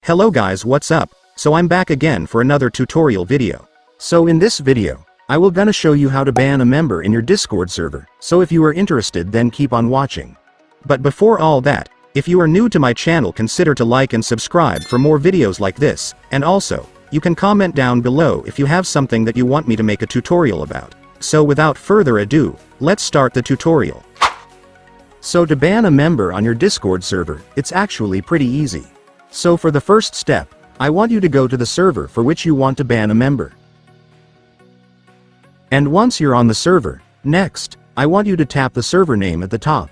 Hello guys, what's up? So I'm back again for another tutorial video. So in this video, I will gonna show you how to ban a member in your Discord server, so if you are interested then keep on watching. But before all that, if you are new to my channel consider to like and subscribe for more videos like this, and also, you can comment down below if you have something that you want me to make a tutorial about. So without further ado, let's start the tutorial. So to ban a member on your Discord server, it's actually pretty easy. So for the first step, I want you to go to the server for which you want to ban a member. And once you're on the server, next, I want you to tap the server name at the top.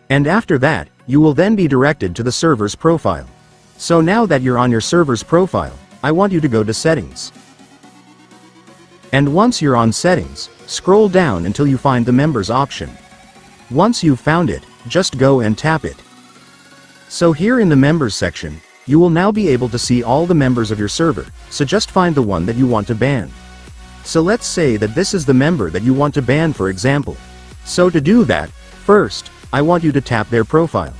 And after that, you will then be directed to the server's profile. So now that you're on your server's profile, I want you to go to Settings. And once you're on Settings, scroll down until you find the Members option. Once you've found it, just go and tap it. So here in the Members section, you will now be able to see all the members of your server, so just find the one that you want to ban. So let's say that this is the member that you want to ban, for example. So to do that, first, I want you to tap their profile.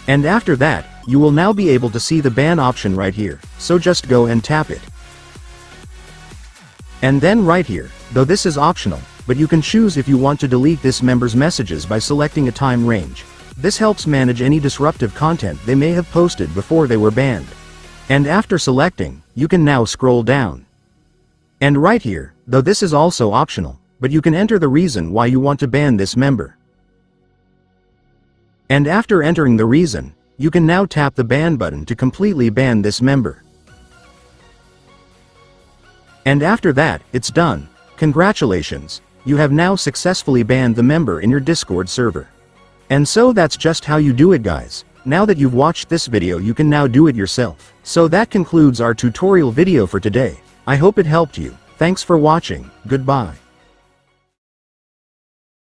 And after that, you will now be able to see the ban option right here, so just go and tap it. And then right here, though this is optional, but you can choose if you want to delete this member's messages by selecting a time range. This helps manage any disruptive content they may have posted before they were banned. And after selecting, you can now scroll down. And right here, though this is also optional, but you can enter the reason why you want to ban this member. And after entering the reason, you can now tap the ban button to completely ban this member. And after that, it's done. Congratulations, you have now successfully banned the member in your Discord server. And so that's just how you do it, guys. Now that you've watched this video, you can now do it yourself. So that concludes our tutorial video for today. I hope it helped you. Thanks for watching. Goodbye.